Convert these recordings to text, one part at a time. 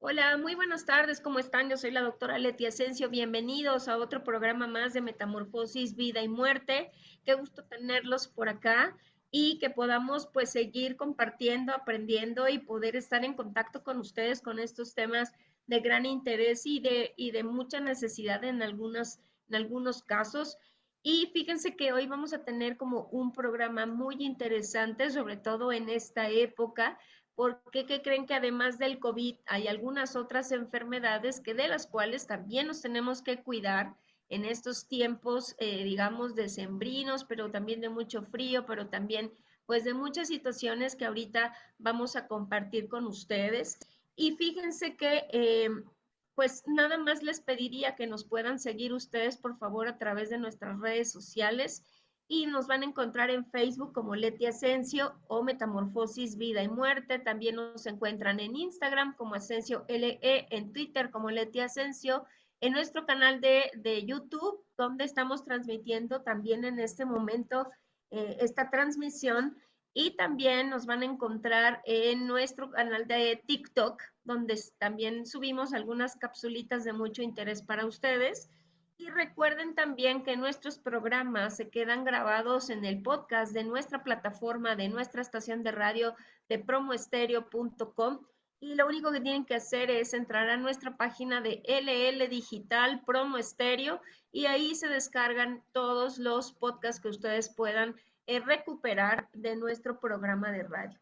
Hola, muy buenas tardes, ¿cómo están? Yo soy la doctora Leti Asensio. Bienvenidos a otro programa más de Metamorfosis, Vida y Muerte. Qué gusto tenerlos por acá y que podamos pues seguir compartiendo, aprendiendo y poder estar en contacto con ustedes con estos temas de gran interés y de mucha necesidad en algunos casos. Y fíjense que hoy vamos a tener como un programa muy interesante, sobre todo en esta época porque ¿qué creen? Que además del COVID hay algunas otras enfermedades que de las cuales también nos tenemos que cuidar en estos tiempos, digamos, decembrinos, pero también de mucho frío, pero también pues de muchas situaciones que ahorita vamos a compartir con ustedes. Y fíjense que pues nada más les pediría que nos puedan seguir ustedes, por favor, a través de nuestras redes sociales y nos van a encontrar en Facebook como Leti Asensio o Metamorfosis Vida y Muerte. También nos encuentran en Instagram como Asensio LE, en Twitter como Leti Asensio, en nuestro canal de YouTube, donde estamos transmitiendo también en este momento esta transmisión. Y también nos van a encontrar en nuestro canal de TikTok, donde también subimos algunas capsulitas de mucho interés para ustedes. Y recuerden también que nuestros programas se quedan grabados en el podcast de nuestra plataforma, de nuestra estación de radio de promoestereo.com. Y lo único que tienen que hacer es entrar a nuestra página de LL Digital Promo Estéreo y ahí se descargan todos los podcasts que ustedes puedan recuperar de nuestro programa de radio.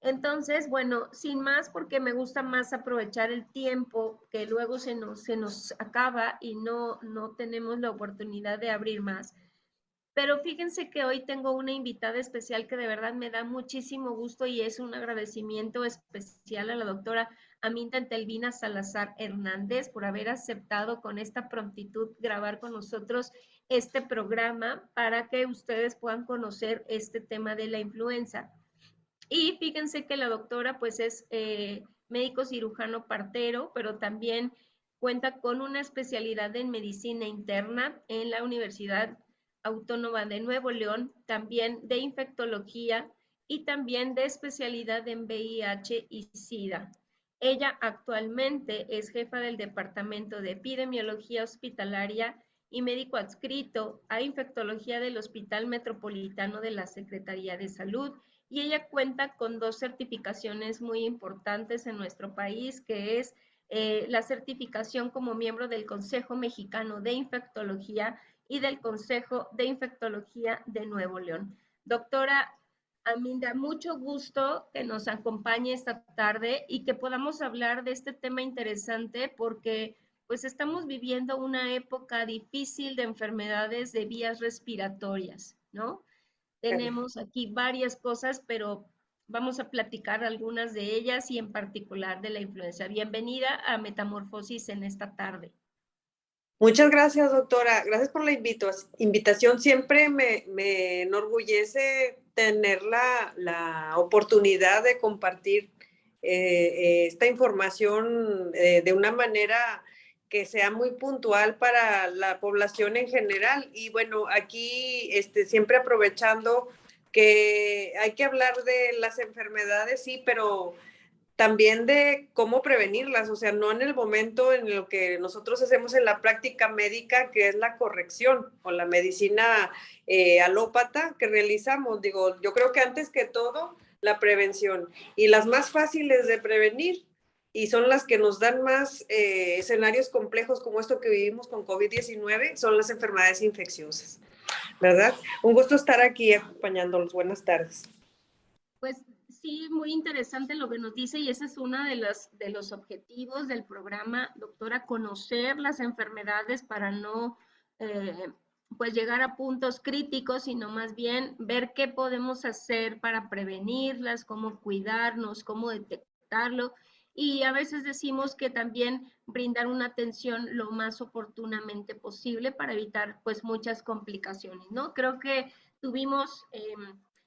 Entonces, bueno, sin más, porque me gusta más aprovechar el tiempo que luego se nos acaba y no tenemos la oportunidad de abrir más. Pero fíjense que hoy tengo una invitada especial que de verdad me da muchísimo gusto y es un agradecimiento especial a la doctora Aminta Entelvina Salazar Hernández por haber aceptado con esta prontitud grabar con nosotros este programa para que ustedes puedan conocer este tema de la influenza. Y fíjense que la doctora pues es médico cirujano partero, pero también cuenta con una especialidad en medicina interna en la Universidad Autónoma de Nuevo León, también de infectología y también de especialidad en VIH y SIDA. Ella actualmente es jefa del Departamento de Epidemiología Hospitalaria y médico adscrito a infectología del Hospital Metropolitano de la Secretaría de Salud, y ella cuenta con dos certificaciones muy importantes en nuestro país, que es la certificación como miembro del Consejo Mexicano de Infectología y del Consejo de Infectología de Nuevo León. Doctora Aminda, mucho gusto que nos acompañe esta tarde y que podamos hablar de este tema interesante porque pues estamos viviendo una época difícil de enfermedades de vías respiratorias, ¿no? Tenemos aquí varias cosas, pero vamos a platicar algunas de ellas y en particular de la influenza. Bienvenida a Metamorfosis en esta tarde. Muchas gracias, doctora. Gracias por la invitación. Siempre me enorgullece tener la oportunidad de compartir esta información de una manera que sea muy puntual para la población en general. Y bueno, aquí siempre aprovechando que hay que hablar de las enfermedades, sí, pero también de cómo prevenirlas, o sea, no en el momento en lo que nosotros hacemos en la práctica médica, que es la corrección o la medicina alópata que realizamos. Digo, yo creo que antes que todo, la prevención. Y las más fáciles de prevenir, y son las que nos dan más escenarios complejos como esto que vivimos con COVID-19, son las enfermedades infecciosas, ¿verdad? Un gusto estar aquí acompañándolos. Buenas tardes. Pues sí, muy interesante lo que nos dice y ese es uno de los objetivos del programa, doctora, conocer las enfermedades para no eh, pues llegar a puntos críticos, sino más bien ver qué podemos hacer para prevenirlas, cómo cuidarnos, cómo detectarlo. Y a veces decimos que también brindar una atención lo más oportunamente posible para evitar pues muchas complicaciones, ¿no? Creo que tuvimos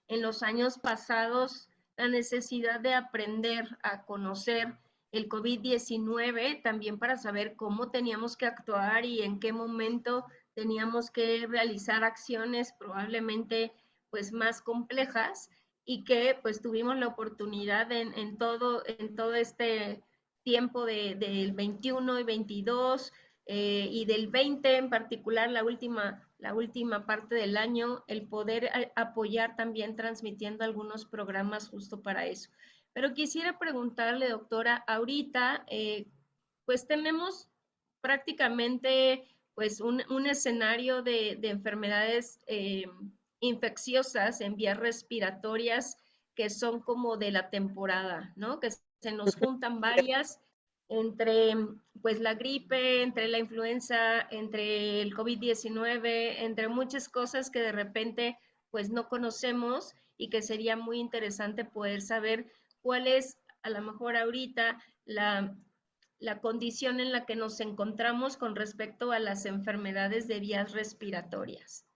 en los años pasados la necesidad de aprender a conocer el COVID-19 también para saber cómo teníamos que actuar y en qué momento teníamos que realizar acciones probablemente pues más complejas y que pues tuvimos la oportunidad en todo este tiempo del 21 y 22 y del 20 en particular, la última parte del año, el poder apoyar también transmitiendo algunos programas justo para eso. Pero quisiera preguntarle, doctora, ahorita, pues tenemos prácticamente pues un escenario de enfermedades infecciosas en vías respiratorias que son como de la temporada, ¿no? Que se nos juntan varias entre pues la gripe, entre la influenza, entre el COVID-19, entre muchas cosas que de repente pues no conocemos y que sería muy interesante poder saber cuál es a lo mejor ahorita la condición en la que nos encontramos con respecto a las enfermedades de vías respiratorias.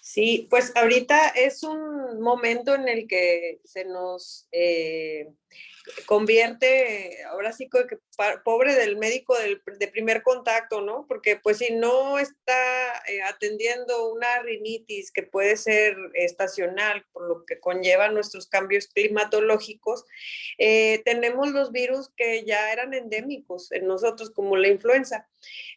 Sí, pues ahorita es un momento en el que se nos convierte, ahora sí que pobre del médico de primer contacto, ¿no? Porque pues si no está atendiendo una rinitis que puede ser estacional, por lo que conlleva nuestros cambios climatológicos, tenemos los virus que ya eran endémicos en nosotros, como la influenza.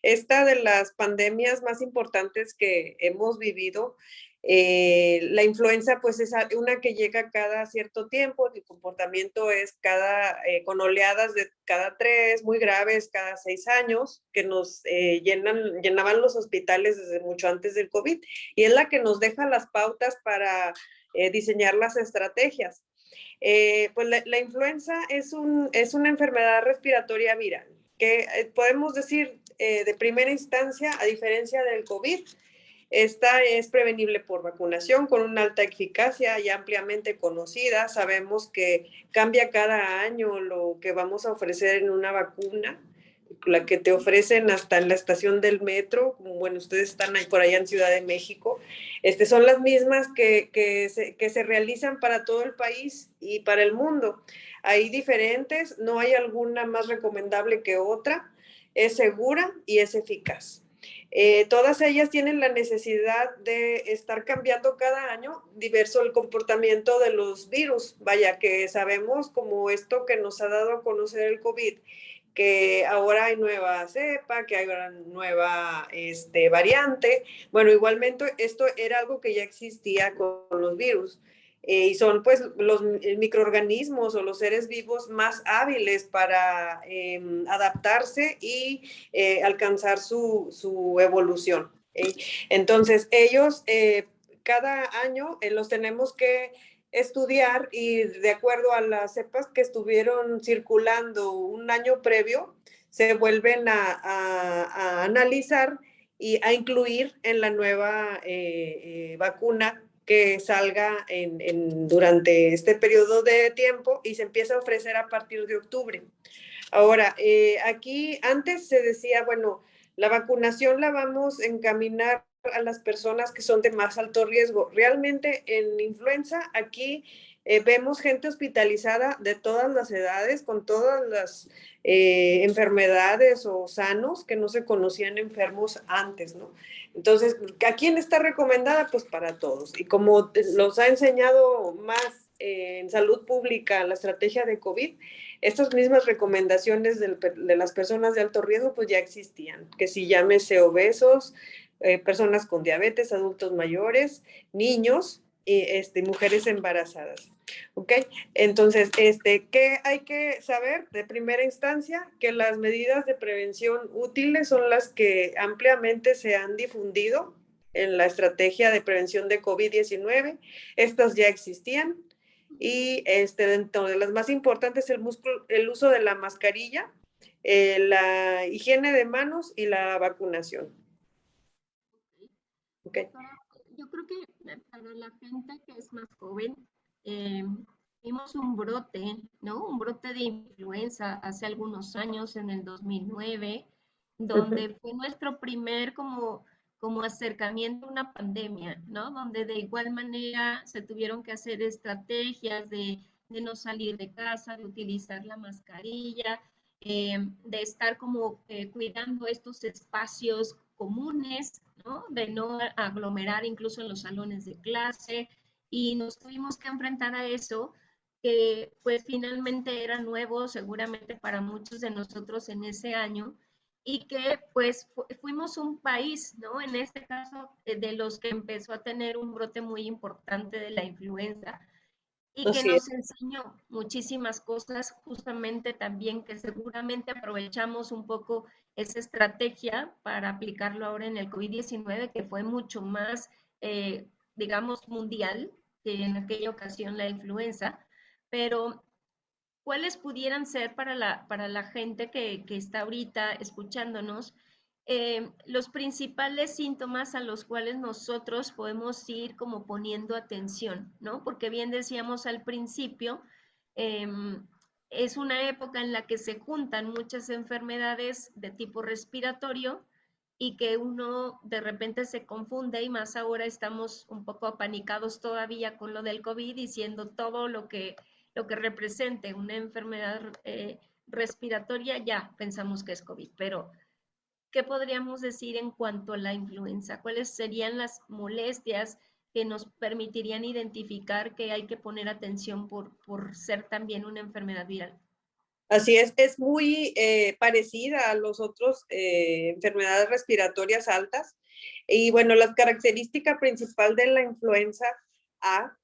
Esta de las pandemias más importantes que hemos vivido, la influenza pues es una que llega cada cierto tiempo, el comportamiento es con oleadas de cada 3, muy graves, cada 6 años, que nos llenaban los hospitales desde mucho antes del COVID, y es la que nos deja las pautas para diseñar las estrategias. Pues la influenza es una enfermedad respiratoria viral, que podemos decir de primera instancia, a diferencia del COVID, esta es prevenible por vacunación con una alta eficacia y ampliamente conocida. Sabemos que cambia cada año lo que vamos a ofrecer en una vacuna, la que te ofrecen hasta en la estación del metro, como bueno, ustedes están ahí por allá en Ciudad de México, son las mismas que se realizan para todo el país y para el mundo. Hay diferentes, no hay alguna más recomendable que otra, es segura y es eficaz. Todas ellas tienen la necesidad de estar cambiando cada año diverso el comportamiento de los virus. Vaya que sabemos como esto que nos ha dado a conocer el COVID, que ahora hay nueva cepa, que hay una nueva variante. Bueno, igualmente esto era algo que ya existía con los virus. Y son pues los microorganismos o los seres vivos más hábiles para adaptarse y alcanzar su evolución. Entonces, ellos cada año los tenemos que estudiar y de acuerdo a las cepas que estuvieron circulando un año previo, se vuelven a analizar y a incluir en la nueva vacuna que salga durante este periodo de tiempo y se empieza a ofrecer a partir de octubre. Ahora, aquí antes se decía, bueno, la vacunación la vamos a encaminar a las personas que son de más alto riesgo. Realmente en influenza aquí vemos gente hospitalizada de todas las edades, con todas las enfermedades o sanos que no se conocían enfermos antes, ¿no? Entonces, ¿a quién está recomendada? Pues para todos. Y como los ha enseñado más en salud pública la estrategia de COVID, estas mismas recomendaciones de las personas de alto riesgo pues ya existían, que si llámese obesos, personas con diabetes, adultos mayores, niños y mujeres embarazadas. ¿Ok? Entonces, ¿qué hay que saber de primera instancia? Que las medidas de prevención útiles son las que ampliamente se han difundido en la estrategia de prevención de COVID-19. Estas ya existían. Y dentro de las más importantes, el uso de la mascarilla, la higiene de manos y la vacunación. Okay. Yo creo que para la gente que es más joven, vimos un brote, ¿no? Un brote de influenza hace algunos años, en el 2009, donde fue nuestro primer como acercamiento a una pandemia, ¿no? Donde de igual manera se tuvieron que hacer estrategias de no salir de casa, de utilizar la mascarilla, de estar como cuidando estos espacios comunes, ¿no? De no aglomerar incluso en los salones de clase, y nos tuvimos que enfrentar a eso que pues finalmente era nuevo seguramente para muchos de nosotros en ese año y que pues fuimos un país, ¿no? En este caso, de los que empezó a tener un brote muy importante de la influenza y que Así es. nos enseñó muchísimas cosas, justamente también que seguramente aprovechamos un poco esa estrategia para aplicarlo ahora en el COVID-19, que fue mucho más, digamos, mundial que en aquella ocasión la influenza, pero ¿cuáles pudieran ser para la gente que está ahorita escuchándonos los principales síntomas a los cuales nosotros podemos ir como poniendo atención, ¿no? Porque bien decíamos al principio, eh, es una época en la que se juntan muchas enfermedades de tipo respiratorio y que uno de repente se confunde y más ahora estamos un poco apanicados todavía con lo del COVID, diciendo todo lo que represente una enfermedad respiratoria, ya pensamos que es COVID, pero ¿qué podríamos decir en cuanto a la influenza? ¿Cuáles serían las molestias que nos permitirían identificar que hay que poner atención por ser también una enfermedad viral? Así es muy parecida a los otros enfermedades respiratorias altas. Y bueno, la característica principal de la influenza A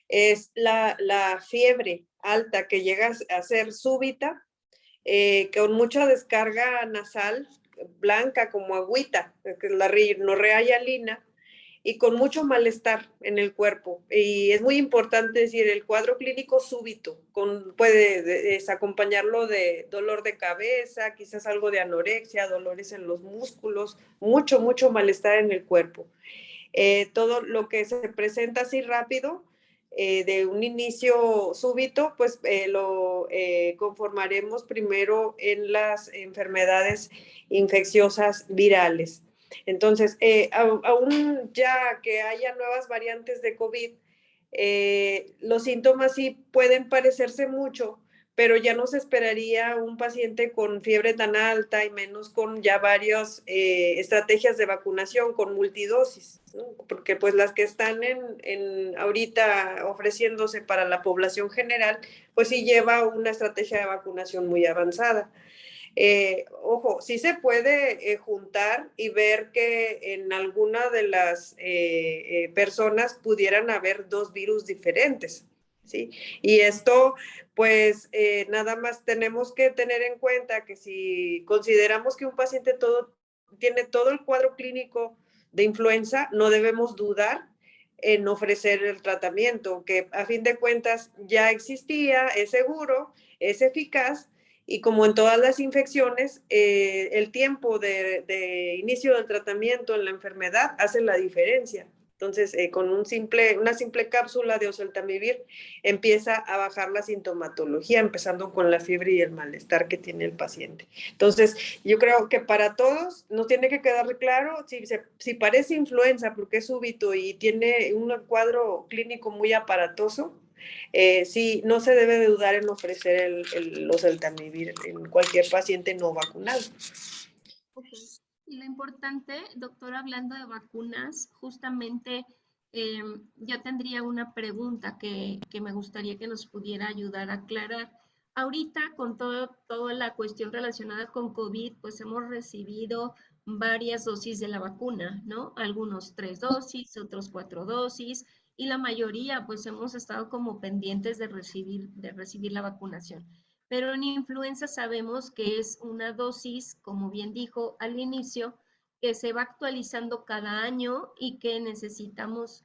es la fiebre alta que llega a ser súbita, con mucha descarga nasal, blanca como agüita, que es la rinorrea hialina, y con mucho malestar en el cuerpo. Y es muy importante decir, el cuadro clínico súbito puede acompañarlo de dolor de cabeza, quizás algo de anorexia, dolores en los músculos, mucho malestar en el cuerpo. Todo lo que se presenta así rápido, de un inicio súbito, pues lo conformaremos primero en las enfermedades infecciosas virales. Entonces, aún ya que haya nuevas variantes de COVID, los síntomas sí pueden parecerse mucho, pero ya no se esperaría un paciente con fiebre tan alta y menos con ya varias estrategias de vacunación con multidosis, ¿no? Porque pues las que están ahorita ofreciéndose para la población general, pues sí lleva una estrategia de vacunación muy avanzada. Ojo, sí se puede juntar y ver que en alguna de las personas pudieran haber dos virus diferentes, ¿sí? Y esto, pues, nada más tenemos que tener en cuenta que si consideramos que un paciente tiene todo el cuadro clínico de influenza, no debemos dudar en ofrecer el tratamiento, que a fin de cuentas ya existía, es seguro, es eficaz, y como en todas las infecciones, el tiempo de inicio del tratamiento en la enfermedad hace la diferencia. Entonces, con una simple cápsula de oseltamivir empieza a bajar la sintomatología, empezando con la fiebre y el malestar que tiene el paciente. Entonces, yo creo que para todos nos tiene que quedar claro si parece influenza porque es súbito y tiene un cuadro clínico muy aparatoso, sí, no se debe de dudar en ofrecer los oseltamivir en cualquier paciente no vacunado. Ok. Y lo importante, doctor, hablando de vacunas, justamente yo tendría una pregunta que me gustaría que nos pudiera ayudar a aclarar. Ahorita, con toda la cuestión relacionada con COVID, pues hemos recibido varias dosis de la vacuna, ¿no? Algunos 3 dosis, otros 4 dosis, y la mayoría, pues hemos estado como pendientes de recibir la vacunación. Pero en influenza sabemos que es una dosis, como bien dijo al inicio, que se va actualizando cada año y que necesitamos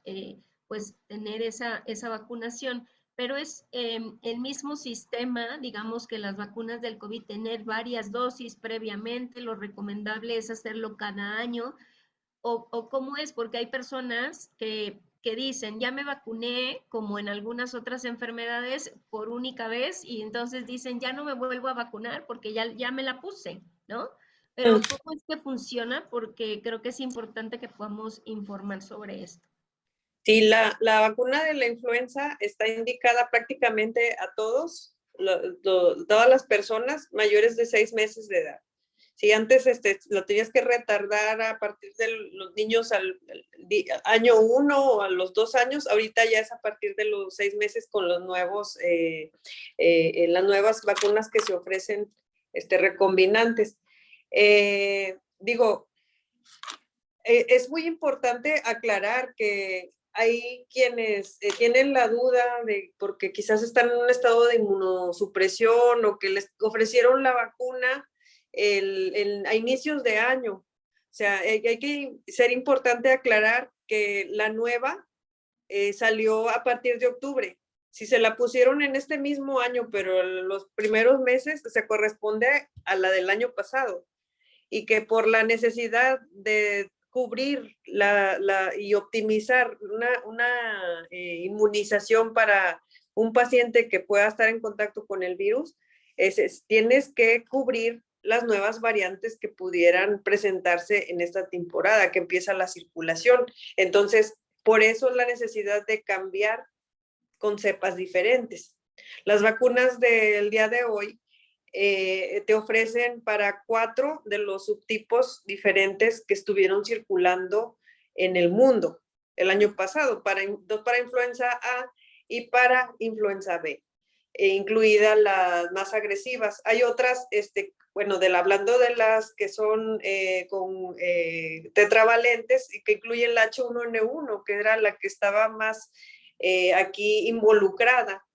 pues tener esa vacunación. Pero es el mismo sistema, digamos que las vacunas del COVID, tener varias dosis previamente, lo recomendable es hacerlo cada año, o cómo es, porque hay personas que dicen, ya me vacuné, como en algunas otras enfermedades, por única vez, y entonces dicen, ya no me vuelvo a vacunar porque ya me la puse, ¿no? Pero ¿cómo es que funciona? Porque creo que es importante que podamos informar sobre esto. Sí, la vacuna de la influenza está indicada prácticamente a todas las personas mayores de 6 meses de edad. Si antes lo tenías que retardar a partir de los niños al año 1 o a los 2 años, ahorita ya es a partir de los 6 meses con los nuevos, las nuevas vacunas que se ofrecen recombinantes. Digo, es muy importante aclarar que hay quienes tienen la duda de porque quizás están en un estado de inmunosupresión o que les ofrecieron la vacuna a inicios de año. O sea, hay que ser importante aclarar que la nueva salió a partir de octubre. Si se la pusieron en este mismo año, pero los primeros meses se corresponde a la del año pasado y que por la necesidad de cubrir y optimizar una inmunización para un paciente que pueda estar en contacto con el virus, tienes que cubrir las nuevas variantes que pudieran presentarse en esta temporada, que empieza la circulación. Entonces, por eso la necesidad de cambiar con cepas diferentes. Las vacunas del día de hoy te ofrecen para 4 de los subtipos diferentes que estuvieron circulando en el mundo el año pasado, dos para influenza A y para influenza B, incluidas las más agresivas. Hay otras, bueno, hablando de las que son con tetravalentes y que incluyen la H1N1, que era la que estaba más aquí involucrada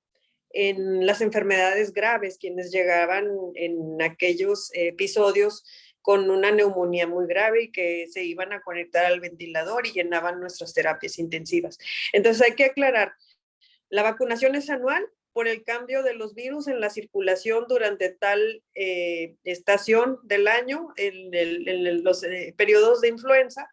en las enfermedades graves, quienes llegaban en aquellos episodios con una neumonía muy grave y que se iban a conectar al ventilador y llenaban nuestras terapias intensivas. Entonces hay que aclarar, la vacunación es anual por el cambio de los virus en la circulación durante tal estación del año, en los periodos de influenza.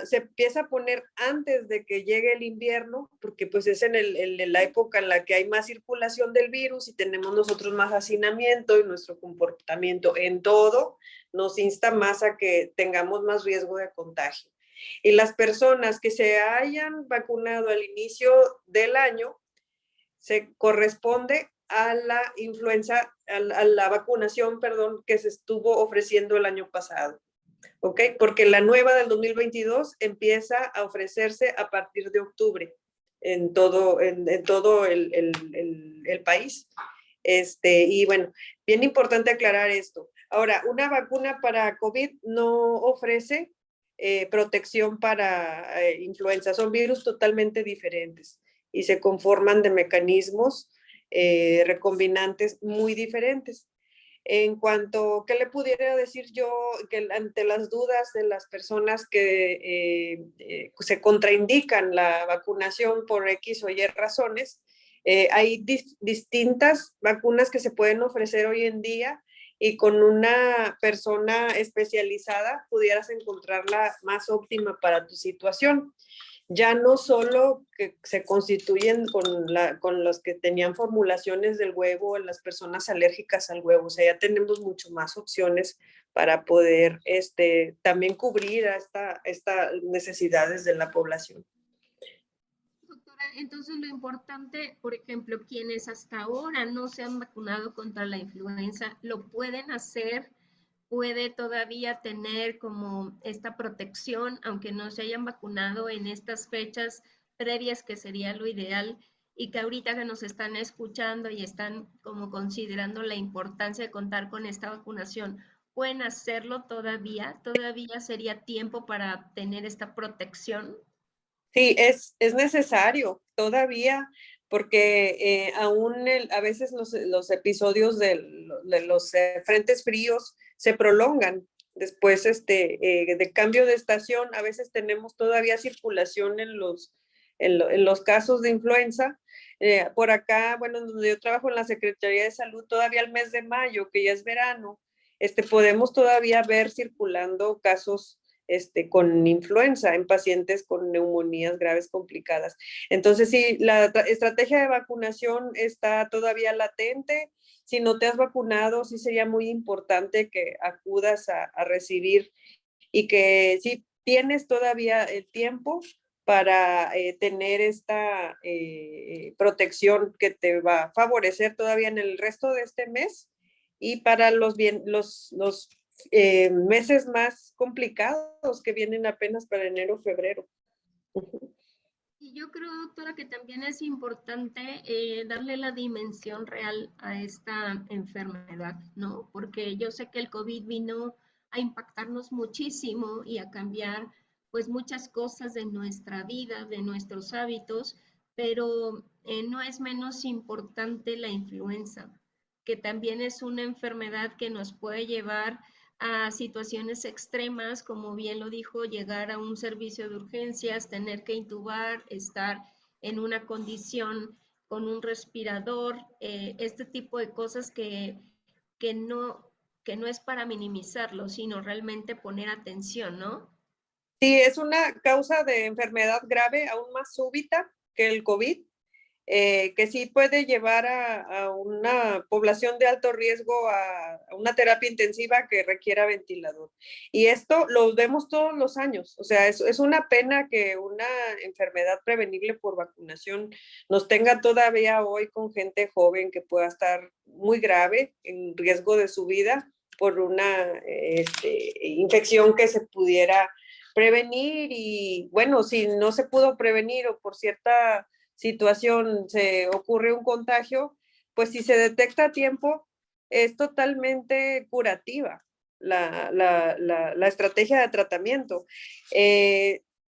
Se empieza a poner antes de que llegue el invierno, porque pues es en la época en la que hay más circulación del virus y tenemos nosotros más hacinamiento y nuestro comportamiento en todo nos insta más a que tengamos más riesgo de contagio. Y las personas que se hayan vacunado al inicio del año, se corresponde a la influenza, a la vacunación, perdón, que se estuvo ofreciendo el año pasado. ¿Ok? Porque la nueva del 2022 empieza a ofrecerse a partir de octubre en todo el país. Y bueno, bien importante aclarar esto. Ahora, una vacuna para COVID no ofrece protección para influenza. Son virus totalmente diferentes y se conforman de mecanismos recombinantes muy diferentes. En cuanto, ¿qué le pudiera decir yo que ante las dudas de las personas que se contraindican la vacunación por X o Y razones? Hay distintas vacunas que se pueden ofrecer hoy en día y con una persona especializada pudieras encontrar la más óptima para tu situación. Ya no solo que se constituyen con los que tenían formulaciones del huevo, las personas alérgicas al huevo, o sea, ya tenemos mucho más opciones para poder también cubrir a estas necesidades de la población. Doctora, entonces lo importante, por ejemplo, quienes hasta ahora no se han vacunado contra la influenza, lo pueden hacer, puede todavía tener como esta protección, aunque no se hayan vacunado en estas fechas previas, que sería lo ideal, y que ahorita que nos están escuchando y están como considerando la importancia de contar con esta vacunación, pueden hacerlo todavía sería tiempo para tener esta protección. Sí, es necesario todavía, porque aún a veces los episodios de los frentes fríos se prolongan. Después de cambio de estación, a veces tenemos todavía circulación en los casos de influenza. Por acá, bueno, donde yo trabajo en la Secretaría de Salud, todavía el mes de mayo, que ya es verano, podemos todavía ver circulando casos con influenza en pacientes con neumonías graves complicadas. Entonces, sí, la estrategia de vacunación está todavía latente. Si no te has vacunado, sí sería muy importante que acudas a recibir y que si tienes todavía el tiempo para tener esta protección que te va a favorecer todavía en el resto de este mes y para los meses más complicados que vienen apenas para enero, febrero. Y yo creo, doctora, que también es importante darle la dimensión real a esta enfermedad, ¿no? Porque yo sé que el COVID vino a impactarnos muchísimo y a cambiar pues muchas cosas de nuestra vida, de nuestros hábitos, pero no es menos importante la influenza, que también es una enfermedad que nos puede llevar a situaciones extremas, como bien lo dijo, llegar a un servicio de urgencias, tener que intubar, estar en una condición con un respirador, este tipo de cosas que, no, que no es para minimizarlo, sino realmente poner atención, ¿no? Sí, es una causa de enfermedad grave aún más súbita que el COVID, que sí puede llevar a una población de alto riesgo a una terapia intensiva que requiera ventilador. Y esto lo vemos todos los años. O sea, es una pena que una enfermedad prevenible por vacunación nos tenga todavía hoy con gente joven que pueda estar muy grave, en riesgo de su vida por una infección que se pudiera prevenir. Y bueno, si no se pudo prevenir o por cierta situación se ocurre un contagio, pues si se detecta a tiempo, es totalmente curativa la estrategia de tratamiento.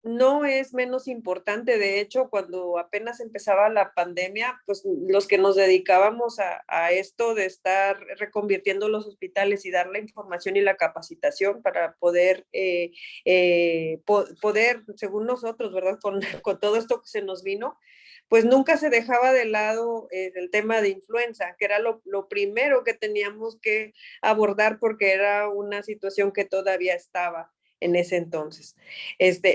No es menos importante, de hecho, cuando apenas empezaba la pandemia, pues los que nos dedicábamos a esto de estar reconvirtiendo los hospitales y dar la información y la capacitación para poder, poder según nosotros, ¿verdad? Con todo esto que se nos vino, pues nunca se dejaba de lado el tema de influenza, que era lo primero que teníamos que abordar porque era una situación que todavía estaba en ese entonces.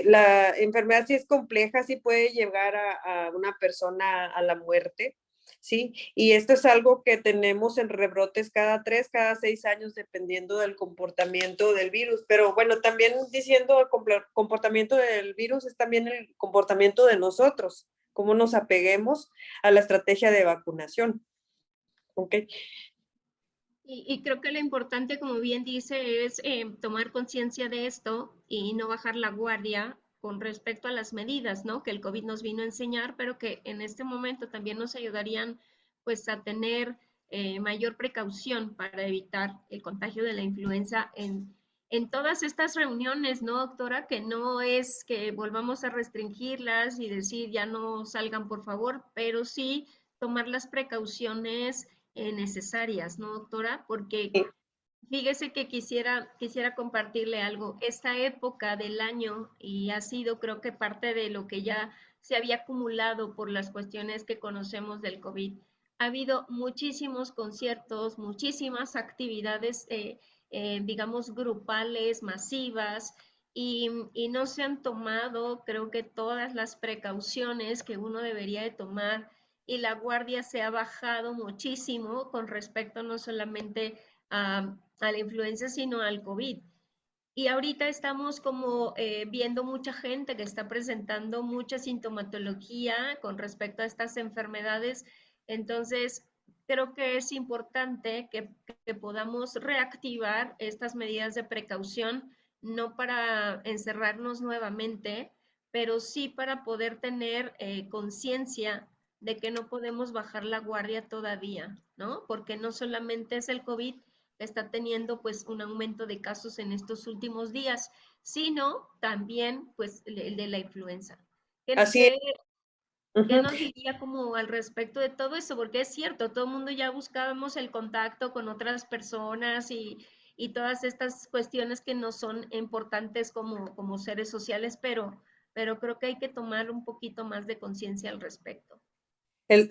La enfermedad sí es compleja, sí puede llegar a una persona a la muerte, ¿sí? Y esto es algo que tenemos en rebrotes cada 3, cada 6 años, dependiendo del comportamiento del virus. Pero bueno, también diciendo el comportamiento del virus es también el comportamiento de nosotros, cómo nos apeguemos a la estrategia de vacunación. ¿Ok? Y creo que lo importante, como bien dice, es tomar conciencia de esto y no bajar la guardia con respecto a las medidas, ¿no? Que el COVID nos vino a enseñar, pero que en este momento también nos ayudarían pues a tener mayor precaución para evitar el contagio de la influenza en todas estas reuniones, ¿no, doctora? Que no es que volvamos a restringirlas y decir ya no salgan, por favor, pero sí tomar las precauciones necesarias, ¿no, doctora? Porque fíjese que quisiera compartirle algo. Esta época del año, y ha sido creo que parte de lo que ya se había acumulado por las cuestiones que conocemos del COVID, ha habido muchísimos conciertos, muchísimas actividades, digamos, grupales, masivas, y no se han tomado, creo que todas las precauciones que uno debería de tomar, y la guardia se ha bajado muchísimo con respecto no solamente a la influenza, sino al COVID. Y ahorita estamos como viendo mucha gente que está presentando mucha sintomatología con respecto a estas enfermedades. Entonces, creo que es importante que podamos reactivar estas medidas de precaución, no para encerrarnos nuevamente, pero sí para poder tener conciencia de que no podemos bajar la guardia todavía, ¿no? Porque no solamente es el COVID, está teniendo pues un aumento de casos en estos últimos días, sino también pues el de la influenza. ¿Qué, Así es. qué, qué Uh-huh. nos diría como al respecto de todo eso? Porque es cierto, todo el mundo ya buscábamos el contacto con otras personas y todas estas cuestiones que no son importantes como seres sociales, pero creo que hay que tomar un poquito más de conciencia al respecto.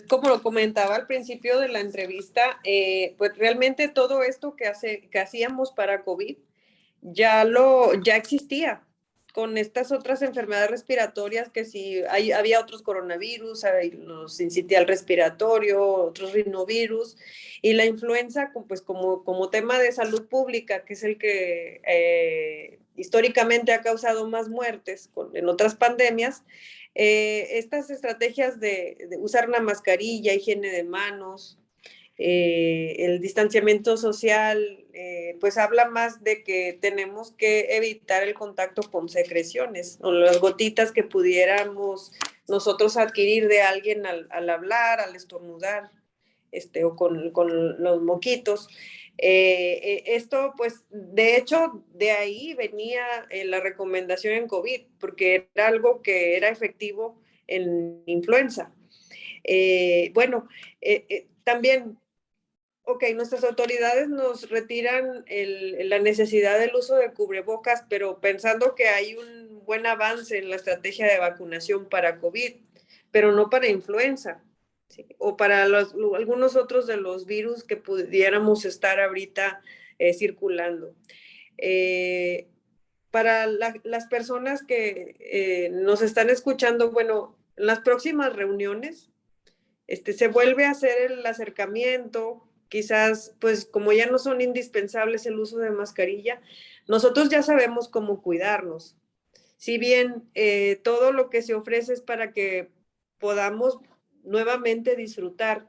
Como lo comentaba al principio de la entrevista, pues realmente todo esto que hacíamos para COVID ya existía con estas otras enfermedades respiratorias, que sí, había otros coronavirus, hay los sincitial respiratorio, otros rinovirus, y la influenza, pues como tema de salud pública, que es el que históricamente ha causado más muertes en otras pandemias. Estas estrategias de usar una mascarilla, higiene de manos, el distanciamiento social, pues habla más de que tenemos que evitar el contacto con secreciones o las gotitas que pudiéramos nosotros adquirir de alguien al hablar, al estornudar, o con los moquitos. Esto, pues, de hecho, de ahí venía la recomendación en COVID, porque era algo que era efectivo en influenza. También, ok, nuestras autoridades nos retiran la necesidad del uso de cubrebocas, pero pensando que hay un buen avance en la estrategia de vacunación para COVID, pero no para influenza, ¿sí? O para algunos otros de los virus que pudiéramos estar ahorita circulando. Para las personas que nos están escuchando, bueno, en las próximas reuniones, se vuelve a hacer el acercamiento, quizás, pues como ya no son indispensables el uso de mascarilla, nosotros ya sabemos cómo cuidarnos. Si bien todo lo que se ofrece es para que podamos nuevamente disfrutar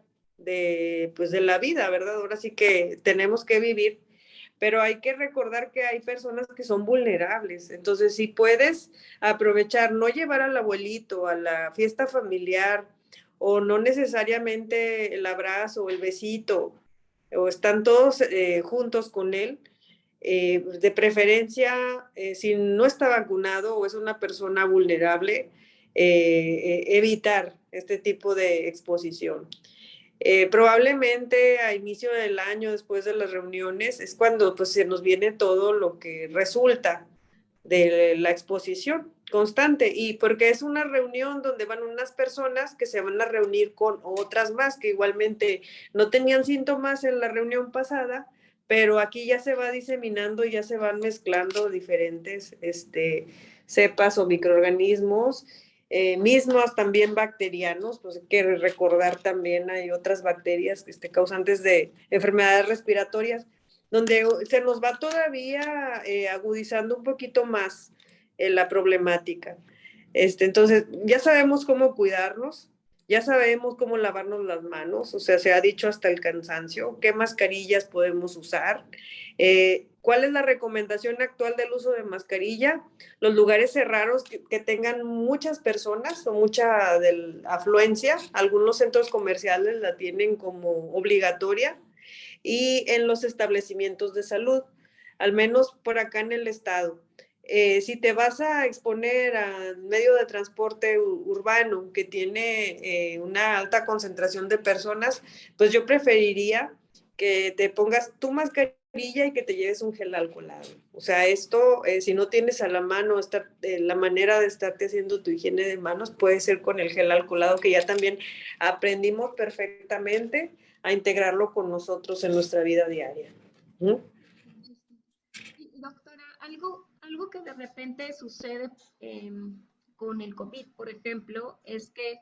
pues de la vida, ¿verdad? Ahora sí que tenemos que vivir, pero hay que recordar que hay personas que son vulnerables. Entonces, si puedes aprovechar, no llevar al abuelito a la fiesta familiar, o no necesariamente el abrazo o el besito, o están todos juntos con él, de preferencia, si no está vacunado o es una persona vulnerable, evitar este tipo de exposición. Probablemente a inicio del año, después de las reuniones, es cuando pues, se nos viene todo lo que resulta de la exposición constante, y porque es una reunión donde van unas personas que se van a reunir con otras más que igualmente no tenían síntomas en la reunión pasada, pero aquí ya se va diseminando, ya se van mezclando diferentes cepas o microorganismos, mismos también bacterianos, pues hay que recordar también hay otras bacterias causantes de enfermedades respiratorias, donde se nos va todavía agudizando un poquito más la problemática. Entonces, ya sabemos cómo cuidarnos, ya sabemos cómo lavarnos las manos, o sea, se ha dicho hasta el cansancio, qué mascarillas podemos usar, cuál es la recomendación actual del uso de mascarilla, los lugares cerrados que tengan muchas personas o mucha afluencia, algunos centros comerciales la tienen como obligatoria, y en los establecimientos de salud, al menos por acá en el estado. Si te vas a exponer a medio de transporte urbano que tiene una alta concentración de personas, pues yo preferiría que te pongas tu mascarilla y que te lleves un gel alcoholado. O sea, esto, si no tienes a la mano la manera de estarte haciendo tu higiene de manos, puede ser con el gel alcoholado, que ya también aprendimos perfectamente a integrarlo con nosotros en nuestra vida diaria. ¿Mm? Doctora, algo que de repente sucede con el COVID, por ejemplo, es que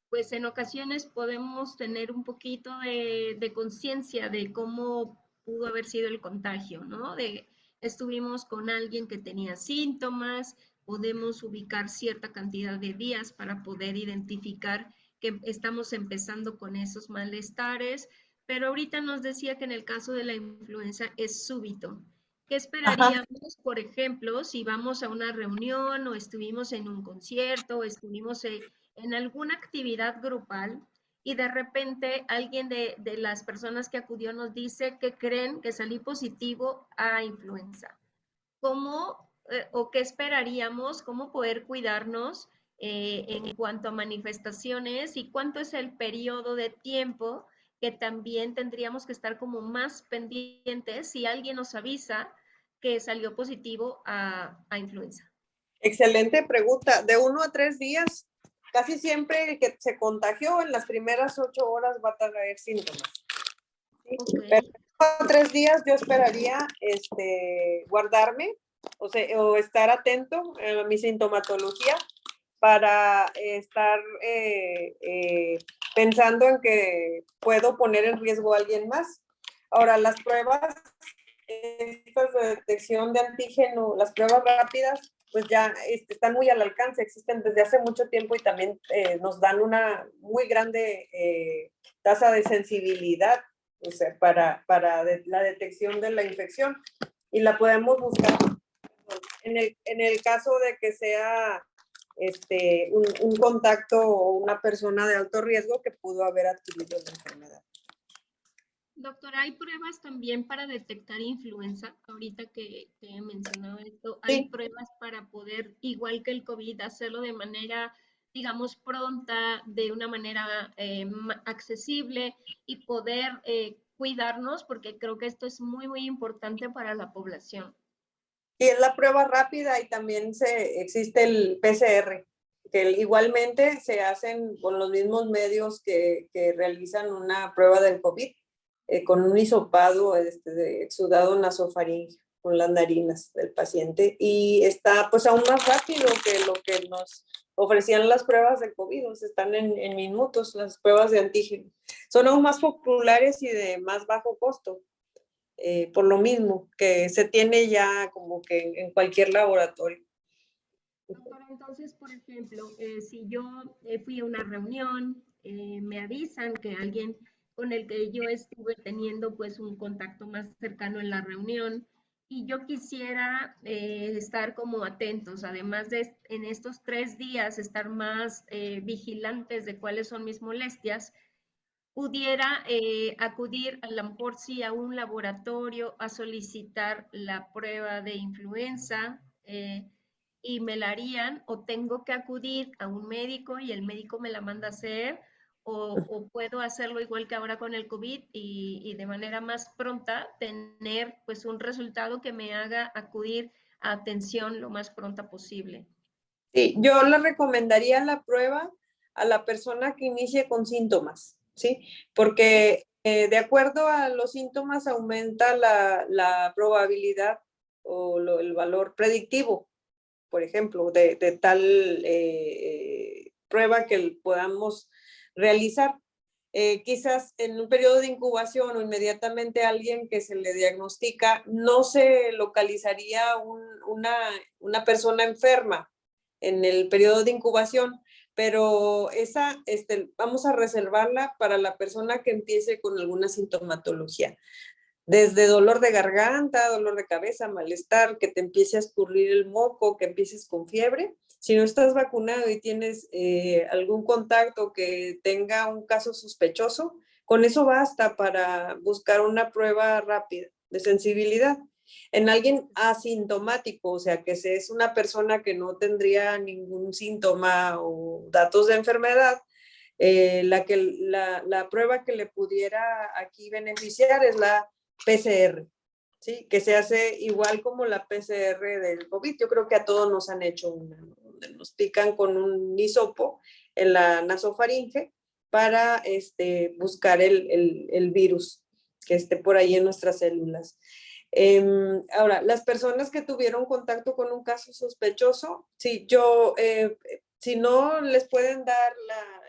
pues en ocasiones podemos tener un poquito de conciencia de cómo pudo haber sido el contagio, ¿no? Estuvimos con alguien que tenía síntomas, podemos ubicar cierta cantidad de días para poder identificar que estamos empezando con esos malestares, pero ahorita nos decía que en el caso de la influenza es súbito. ¿Qué Ajá. esperaríamos, por ejemplo, si vamos a una reunión o estuvimos en un concierto o estuvimos en alguna actividad grupal y de repente alguien de las personas que acudió nos dice que creen que salí positivo a influenza? ¿Cómo o qué esperaríamos, cómo poder cuidarnos en cuanto a manifestaciones y cuánto es el periodo de tiempo que también tendríamos que estar como más pendientes si alguien nos avisa que salió positivo a influenza? Excelente pregunta. De 1 a 3 días, casi siempre el que se contagió en las primeras 8 horas va a traer síntomas. ¿Sí? Ok. Pero 1 a 3 días yo esperaría guardarme, o estar atento a mi sintomatología para estar pensando en que puedo poner en riesgo a alguien más. Ahora, las pruebas estas de detección de antígeno, las pruebas rápidas, pues ya están muy al alcance, existen desde hace mucho tiempo y también nos dan una muy grande tasa de sensibilidad o sea, para la detección de la infección. Y la podemos buscar en el caso de que sea un contacto o una persona de alto riesgo que pudo haber adquirido la enfermedad. Doctora, ¿hay pruebas también para detectar influenza? Ahorita que he mencionado esto, ¿hay Sí, pruebas para poder, igual que el COVID, hacerlo de manera, digamos, pronta, de una manera accesible y poder cuidarnos? Porque creo que esto es muy, muy importante para la población. y es la prueba rápida y también existe el PCR, que igualmente se hacen con los mismos medios que realizan una prueba del COVID, con un hisopado de exudado nasofaríngeo con las narinas del paciente, y está pues aún más rápido que lo que nos ofrecían las pruebas de COVID, o sea, están en minutos las pruebas de antígeno. Son aún más populares y de más bajo costo. Por lo mismo que se tiene ya como que en cualquier laboratorio. Doctora, entonces, por ejemplo, si yo fui a una reunión, me avisan que alguien con el que yo estuve teniendo pues un contacto más cercano en la reunión y yo quisiera estar como atentos, además de en estos 3 días estar más vigilantes de cuáles son mis molestias, pudiera acudir a lo mejor sí a un laboratorio a solicitar la prueba de influenza y me la harían o tengo que acudir a un médico y el médico me la manda a hacer o puedo hacerlo igual que ahora con el COVID y de manera más pronta tener pues un resultado que me haga acudir a atención lo más pronta posible. Sí, yo le recomendaría la prueba a la persona que inicie con síntomas, ¿sí? Porque de acuerdo a los síntomas aumenta la probabilidad o el valor predictivo, por ejemplo, de tal prueba que podamos realizar. Quizás en un periodo de incubación o inmediatamente a alguien que se le diagnostica, no se localizaría una persona enferma en el periodo de incubación, pero esa vamos a reservarla para la persona que empiece con alguna sintomatología. Desde dolor de garganta, dolor de cabeza, malestar, que te empiece a escurrir el moco, que empieces con fiebre. Si no estás vacunado y tienes algún contacto que tenga un caso sospechoso, con eso basta para buscar una prueba rápida de sensibilidad. En alguien asintomático, o sea, que es una persona que no tendría ningún síntoma o datos de enfermedad, la prueba que le pudiera aquí beneficiar es la PCR, ¿sí? Que se hace igual como la PCR del COVID. Yo creo que a todos nos han hecho una, ¿no? Donde nos pican con un hisopo en la nasofaringe para buscar el virus que esté por ahí en nuestras células. Ahora, las personas que tuvieron contacto con un caso sospechoso, sí, si no les pueden dar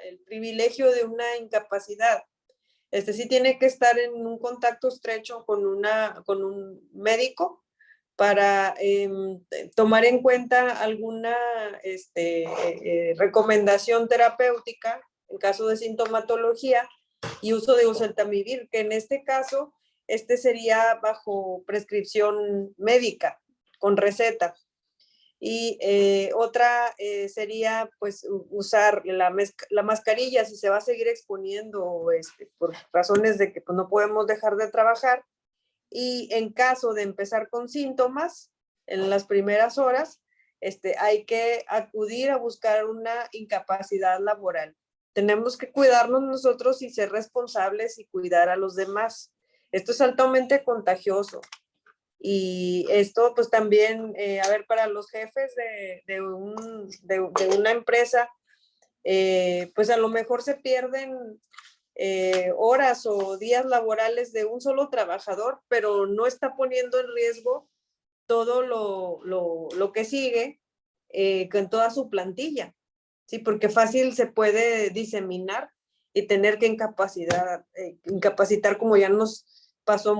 el privilegio de una incapacidad, sí tiene que estar en un contacto estrecho con un médico para tomar en cuenta alguna recomendación terapéutica en caso de sintomatología y uso de oseltamivir, que en este caso sería bajo prescripción médica, con receta. Y otra sería pues usar la mascarilla si se va a seguir exponiendo por razones de que pues, no podemos dejar de trabajar. Y en caso de empezar con síntomas, en las primeras horas, hay que acudir a buscar una incapacidad laboral. Tenemos que cuidarnos nosotros y ser responsables y cuidar a los demás. Esto es altamente contagioso. Y esto pues también, a ver, para los jefes de una empresa, pues a lo mejor se pierden horas o días laborales de un solo trabajador, pero no está poniendo en riesgo todo lo que sigue con toda su plantilla, ¿sí? Porque fácil se puede diseminar y tener que incapacitar como ya nos pasó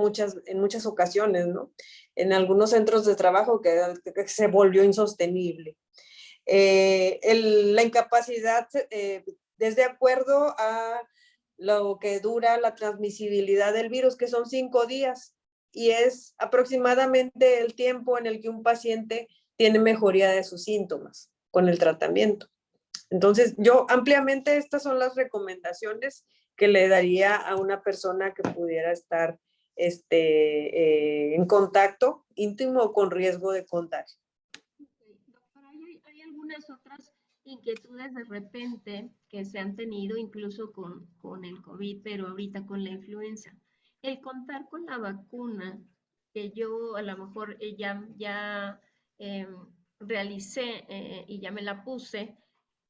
en muchas ocasiones, ¿no? En algunos centros de trabajo que se volvió insostenible. La incapacidad es de acuerdo a lo que dura la transmisibilidad del virus, que son 5 días, y es aproximadamente el tiempo en el que un paciente tiene mejoría de sus síntomas con el tratamiento. Entonces, yo ampliamente estas son las recomendaciones que le daría a una persona que pudiera estar en contacto íntimo o con riesgo de contagio. Doctora, ¿hay algunas otras inquietudes de repente que se han tenido incluso con el COVID, pero ahorita con la influenza? El contar con la vacuna, que yo a lo mejor ya eh, realicé y ya me la puse,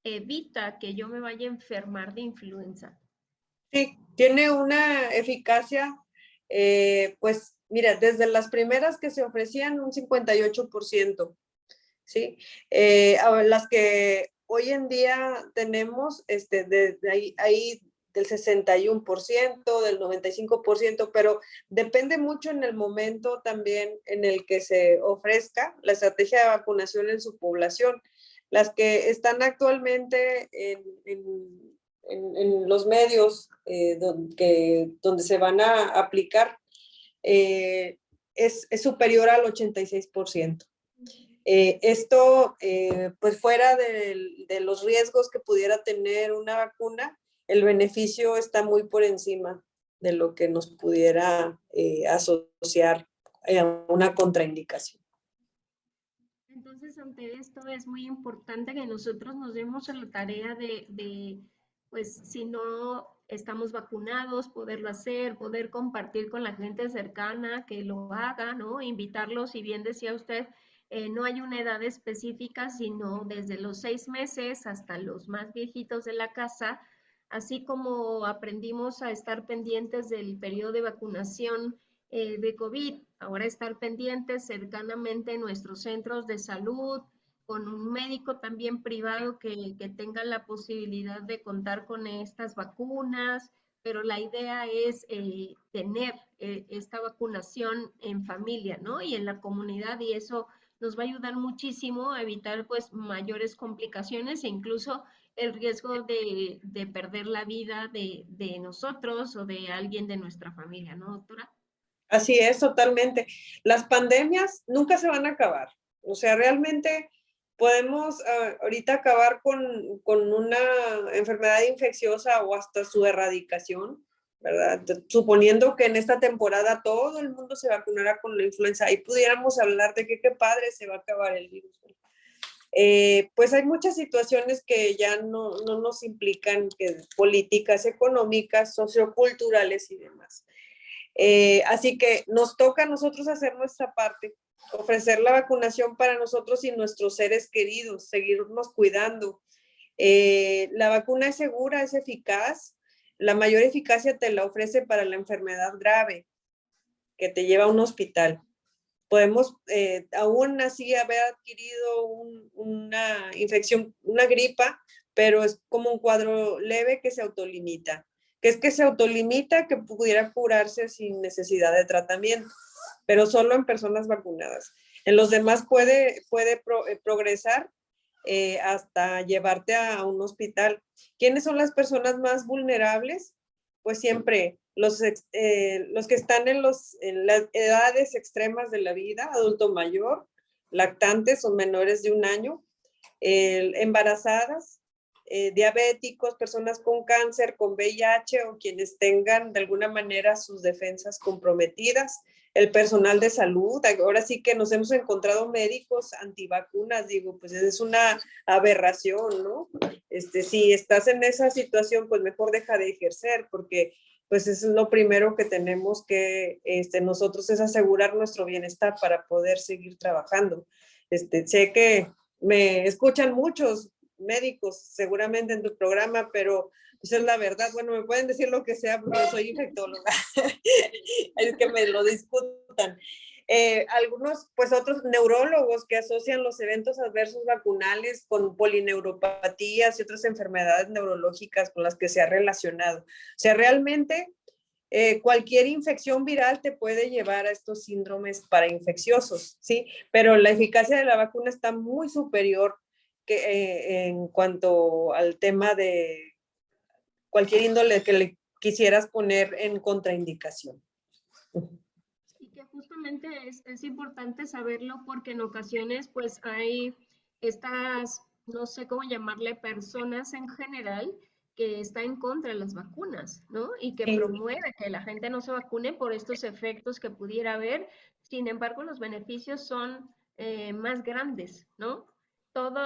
evita que yo me vaya a enfermar de influenza. Sí, tiene una eficacia, pues mira, desde las primeras que se ofrecían un 58%, ¿sí? A las que hoy en día tenemos, ahí del 61%, del 95%, pero depende mucho en el momento también en el que se ofrezca la estrategia de vacunación en su población. Las que están actualmente en los medios donde se van a aplicar es superior al 86%. Esto, pues fuera de los riesgos que pudiera tener una vacuna, el beneficio está muy por encima de lo que nos pudiera asociar a una contraindicación. Entonces, ante esto es muy importante que nosotros nos demos a la tarea pues, si no estamos vacunados, poderlo hacer, poder compartir con la gente cercana, que lo haga, ¿no? Invitarlos, si bien decía usted, no hay una edad específica, sino desde los 6 meses hasta los más viejitos de la casa, así como aprendimos a estar pendientes del periodo de vacunación de COVID, ahora estar pendientes cercanamente en nuestros centros de salud, con un médico también privado que tenga la posibilidad de contar con estas vacunas, pero la idea es tener esta vacunación en familia, ¿no? Y en la comunidad, y eso nos va a ayudar muchísimo a evitar pues mayores complicaciones e incluso el riesgo de perder la vida de nosotros o de alguien de nuestra familia, ¿no, doctora? Así es, totalmente. Las pandemias nunca se van a acabar. O sea, realmente podemos ahorita acabar con una enfermedad infecciosa o hasta su erradicación, ¿verdad? Suponiendo que en esta temporada todo el mundo se vacunara con la influenza y pudiéramos hablar de que qué padre se va a acabar el virus. Pues hay muchas situaciones que ya no nos implican políticas económicas, socioculturales y demás. Así que nos toca a nosotros hacer nuestra parte, ofrecer la vacunación para nosotros y nuestros seres queridos, seguirnos cuidando. La vacuna es segura, es eficaz. La mayor eficacia te la ofrece para la enfermedad grave que te lleva a un hospital. Podemos aún así haber adquirido una infección, una gripa, pero es como un cuadro leve que se autolimita, que se autolimita, que pudiera curarse sin necesidad de tratamiento, pero solo en personas vacunadas. En los demás puede progresar hasta llevarte a un hospital. ¿Quiénes son las personas más vulnerables? Pues siempre los que están en las edades extremas de la vida, adulto mayor, lactantes o menores de 1 año, embarazadas, diabéticos, personas con cáncer, con VIH o quienes tengan de alguna manera sus defensas comprometidas, el personal de salud. Ahora sí que nos hemos encontrado médicos antivacunas, digo, pues es una aberración, ¿no? Si estás en esa situación, pues mejor deja de ejercer, porque pues es lo primero que tenemos que nosotros es asegurar nuestro bienestar para poder seguir trabajando. Sé que me escuchan muchos médicos seguramente en tu programa, pero pues es la verdad. Bueno, me pueden decir lo que sea porque yo soy infectóloga. Es que me lo discutan. Algunos, pues otros neurólogos que asocian los eventos adversos vacunales con polineuropatías y otras enfermedades neurológicas con las que se ha relacionado. O sea, realmente cualquier infección viral te puede llevar a estos síndromes parainfecciosos, ¿sí? Pero la eficacia de la vacuna está muy superior en cuanto al tema de cualquier índole que le quisieras poner en contraindicación. Y que justamente es importante saberlo porque en ocasiones pues hay estas, no sé cómo llamarle, personas en general que está en contra de las vacunas, ¿no? Y que Sí, promueve que la gente no se vacune por estos efectos que pudiera haber. Sin embargo, los beneficios son más grandes, ¿no?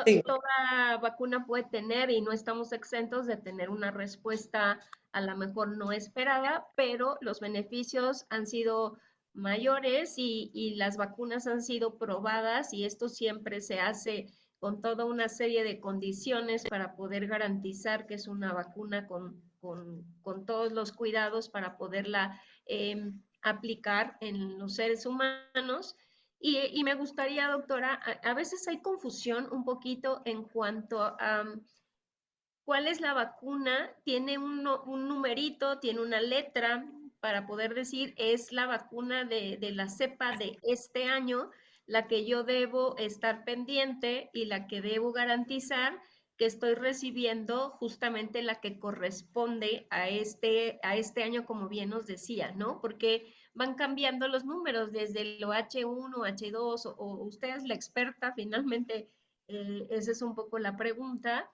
sí. Toda vacuna puede tener y no estamos exentos de tener una respuesta a lo mejor no esperada, pero los beneficios han sido mayores y las vacunas han sido probadas y esto siempre se hace con toda una serie de condiciones para poder garantizar que es una vacuna con todos los cuidados para poderla aplicar en los seres humanos. Y me gustaría, doctora, a veces hay confusión un poquito en cuanto a cuál es la vacuna, tiene un numerito, tiene una letra para poder decir es la vacuna de la cepa de este año, la que yo debo estar pendiente y la que debo garantizar que estoy recibiendo justamente la que corresponde a este año, como bien nos decía, ¿no? Porque van cambiando los números desde lo H1, H2, o usted es la experta, finalmente, esa es un poco la pregunta.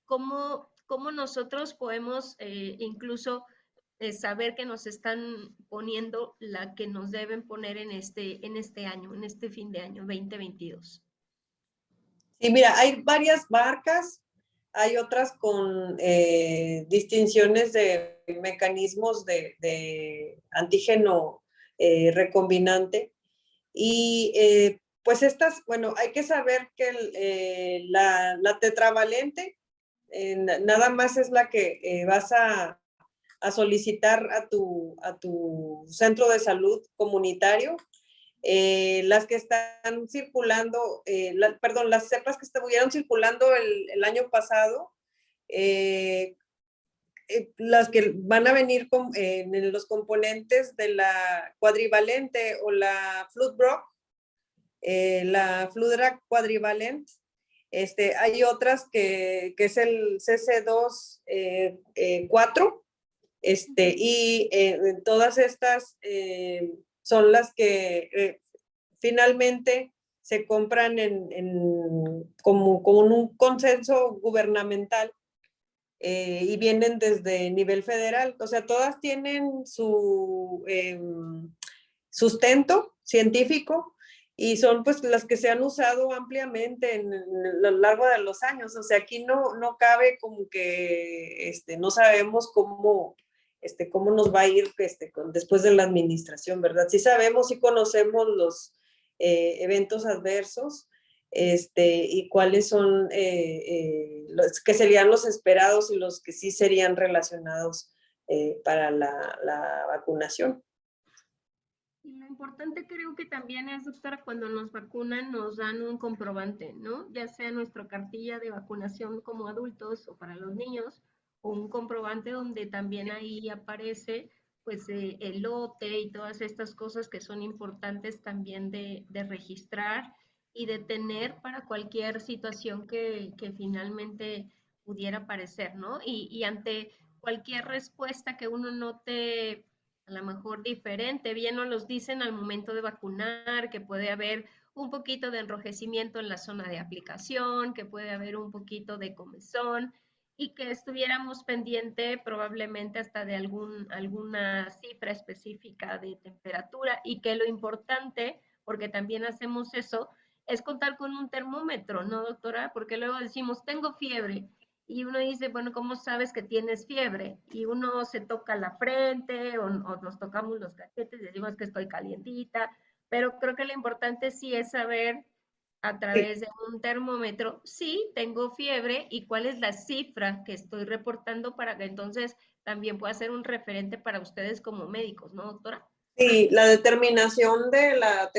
¿Cómo nosotros podemos incluso saber que nos están poniendo la que nos deben poner en este año, en este fin de año 2022? Sí, mira, hay varias marcas, hay otras con distinciones de mecanismos de antígeno recombinante. Y pues estas, bueno, hay que saber que la tetravalente nada más es la que vas a solicitar a tu centro de salud comunitario. Las que están circulando, perdón, las cepas que estuvieron circulando el año pasado, eh, las que van a venir en los componentes de la cuadrivalente o la Fludroc, la Fludra Quadrivalent. Hay otras que es el CC2 4, y todas estas son las que finalmente se compran como en un consenso gubernamental y vienen desde nivel federal. O sea, todas tienen su sustento científico y son pues las que se han usado ampliamente a lo largo de los años. O sea, aquí no cabe como que no sabemos cómo nos va a ir después de la administración, ¿verdad? Sí sabemos, sí conocemos los eventos adversos, y cuáles son los que serían los esperados y los que sí serían relacionados para la vacunación. Y lo importante creo que también es, doctora, cuando nos vacunan nos dan un comprobante, ¿no? Ya sea nuestra cartilla de vacunación como adultos o para los niños, o un comprobante donde también ahí aparece pues el lote y todas estas cosas que son importantes también de registrar y de tener para cualquier situación que finalmente pudiera aparecer, ¿no? Y ante cualquier respuesta que uno note a lo mejor diferente, bien nos los dicen al momento de vacunar, que puede haber un poquito de enrojecimiento en la zona de aplicación, que puede haber un poquito de comezón y que estuviéramos pendiente probablemente hasta de alguna cifra específica de temperatura y que lo importante, porque también hacemos eso, es contar con un termómetro, ¿no, doctora? Porque luego decimos, tengo fiebre, y uno dice, bueno, ¿cómo sabes que tienes fiebre? Y uno se toca la frente o nos tocamos los cachetes y decimos que estoy calientita, pero creo que lo importante sí es saber a Sí. través de un termómetro, sí, tengo fiebre y cuál es la cifra que estoy reportando para que entonces también pueda ser un referente para ustedes como médicos, ¿no, doctora? Sí, la determinación de la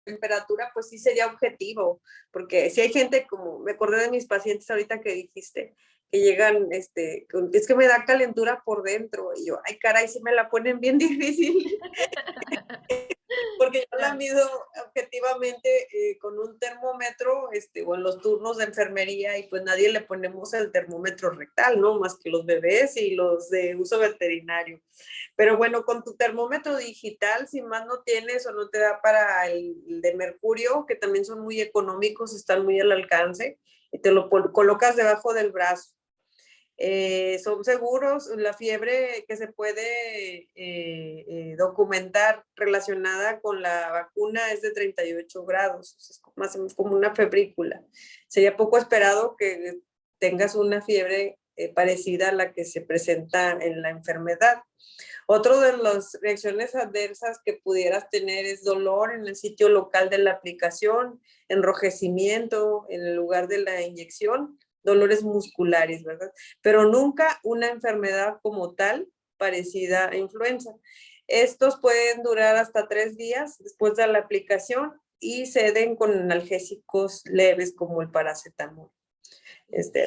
temperatura, pues sí sería objetivo, porque si hay gente, como me acordé de mis pacientes ahorita que dijiste, que llegan, es que me da calentura por dentro, y yo, ay caray, sí me la ponen bien difícil, porque yo la Claro. mido efectivamente con un termómetro o en los turnos de enfermería y pues nadie le ponemos el termómetro rectal, ¿no? Más que los bebés y los de uso veterinario. Pero bueno, con tu termómetro digital, si más no tienes o no te da para el de mercurio, que también son muy económicos, están muy al alcance, y te lo colocas debajo del brazo. Son seguros, la fiebre que se puede documentar relacionada con la vacuna es de 38 grados, es más o menos como una febrícula. Sería poco esperado que tengas una fiebre parecida a la que se presenta en la enfermedad. Otro de las reacciones adversas que pudieras tener es dolor en el sitio local de la aplicación, enrojecimiento en el lugar de la inyección, dolores musculares, ¿verdad? Pero nunca una enfermedad como tal parecida a influenza. Estos pueden durar hasta 3 días después de la aplicación y ceden con analgésicos leves como el paracetamol.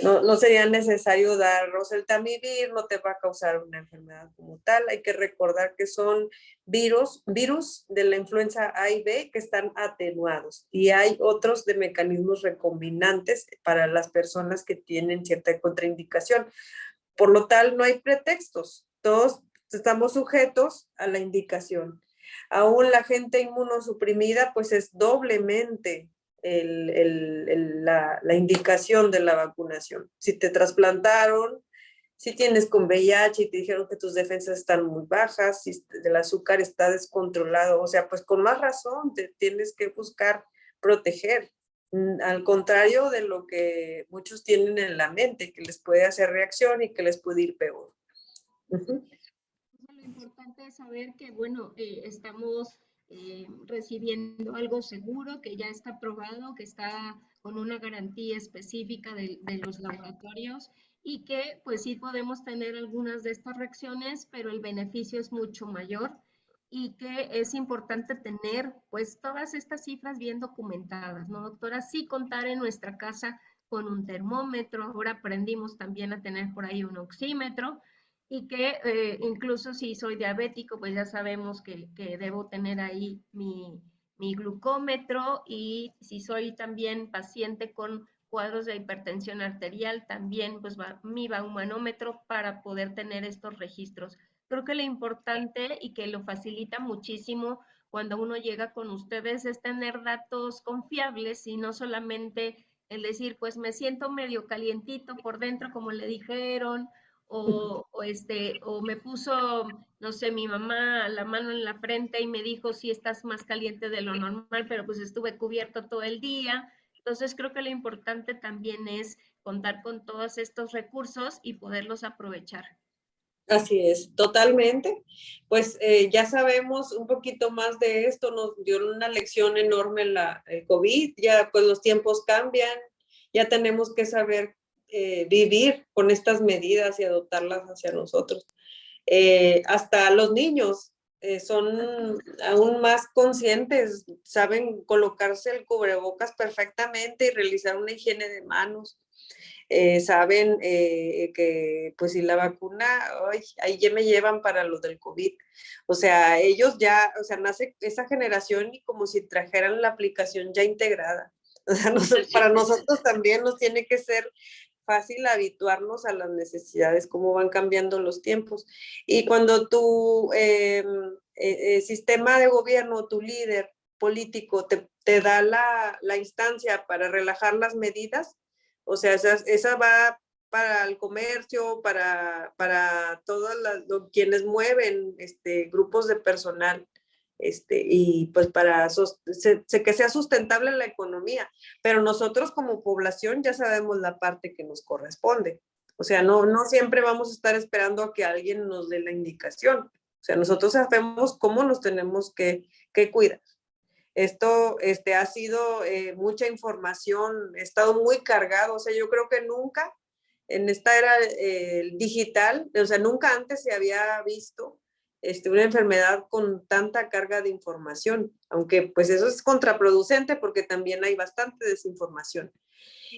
No sería necesario dar oseltamivir, no te va a causar una enfermedad como tal. Hay que recordar que son virus de la influenza A y B que están atenuados y hay otros de mecanismos recombinantes para las personas que tienen cierta contraindicación. Por lo tal, no hay pretextos. Todos estamos sujetos a la indicación. Aún la gente inmunosuprimida, pues es doblemente la indicación de la vacunación. Si te trasplantaron, si tienes con VIH y te dijeron que tus defensas están muy bajas, si el azúcar está descontrolado, o sea, pues con más razón te tienes que buscar proteger. Al contrario de lo que muchos tienen en la mente, que les puede hacer reacción y que les puede ir peor. Lo importante es saber que, bueno, estamos recibiendo algo seguro, que ya está probado, que está con una garantía específica de los laboratorios y que pues sí podemos tener algunas de estas reacciones, pero el beneficio es mucho mayor y que es importante tener pues todas estas cifras bien documentadas, ¿no, doctora? Sí contar en nuestra casa con un termómetro, ahora aprendimos también a tener por ahí un oxímetro y que incluso si soy diabético, pues ya sabemos que debo tener ahí mi glucómetro y si soy también paciente con cuadros de hipertensión arterial, también pues va mi baumanómetro para poder tener estos registros. Creo que lo importante y que lo facilita muchísimo cuando uno llega con ustedes es tener datos confiables y no solamente el decir, pues me siento medio calientito por dentro, como le dijeron, o me puso, no sé, mi mamá la mano en la frente y me dijo, sí, estás más caliente de lo normal, pero pues estuve cubierto todo el día. Entonces creo que lo importante también es contar con todos estos recursos y poderlos aprovechar. Así es, totalmente. Pues ya sabemos un poquito más de esto, nos dio una lección enorme el COVID, ya pues los tiempos cambian, ya tenemos que saber vivir con estas medidas y adoptarlas hacia nosotros. Hasta los niños son aún más conscientes, saben colocarse el cubrebocas perfectamente y realizar una higiene de manos. Saben que pues si la vacuna, ay, ahí ya me llevan para lo del COVID. O sea, ellos ya, o sea, nace esa generación y como si trajeran la aplicación ya integrada. O sea, para nosotros también nos tiene que ser fácil habituarnos a las necesidades, cómo van cambiando los tiempos. Y cuando tu sistema de gobierno, tu líder político te da la instancia para relajar las medidas, o sea, esa va para el comercio, para todos quienes mueven grupos de personal, y pues para que sea sustentable la economía. Pero nosotros como población ya sabemos la parte que nos corresponde. O sea, no siempre vamos a estar esperando a que alguien nos dé la indicación. O sea, nosotros sabemos cómo nos tenemos que cuidar. Esto ha sido mucha información, he estado muy cargado, o sea, yo creo que nunca en esta era digital, o sea, nunca antes se había visto una enfermedad con tanta carga de información, aunque pues eso es contraproducente porque también hay bastante desinformación.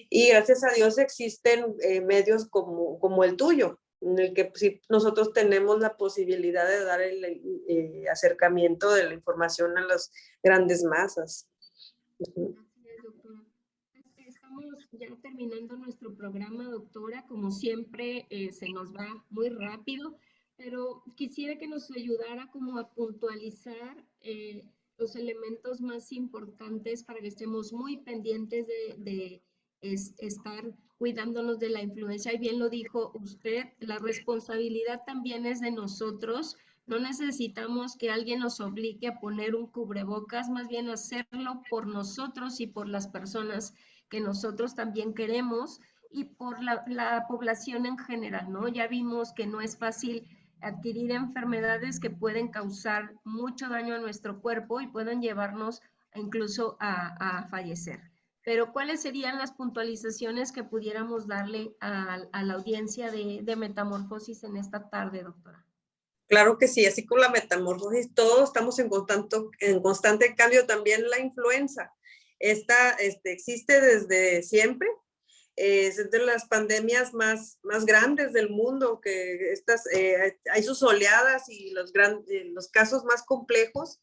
Y gracias a Dios existen medios como el tuyo, en el que sí, nosotros tenemos la posibilidad de dar el acercamiento de la información a las grandes masas. Ujú. Así es, doctora. Estamos ya terminando nuestro programa, doctora. Como siempre, se nos va muy rápido, pero quisiera que nos ayudara como a puntualizar los elementos más importantes para que estemos muy pendientes de estar cuidándonos de la influenza. Y bien lo dijo usted, la responsabilidad también es de nosotros. No necesitamos que alguien nos obligue a poner un cubrebocas, más bien hacerlo por nosotros y por las personas que nosotros también queremos y por la población en general, ¿no? Ya vimos que no es fácil adquirir enfermedades que pueden causar mucho daño a nuestro cuerpo y pueden llevarnos incluso a fallecer. Pero ¿cuáles serían las puntualizaciones que pudiéramos darle a la audiencia de Metamorfosis en esta tarde, doctora? Claro que sí, así como la metamorfosis, todos estamos en constante cambio, también la influenza. Esta existe desde siempre, es de las pandemias más grandes del mundo, que hay sus oleadas y los casos más complejos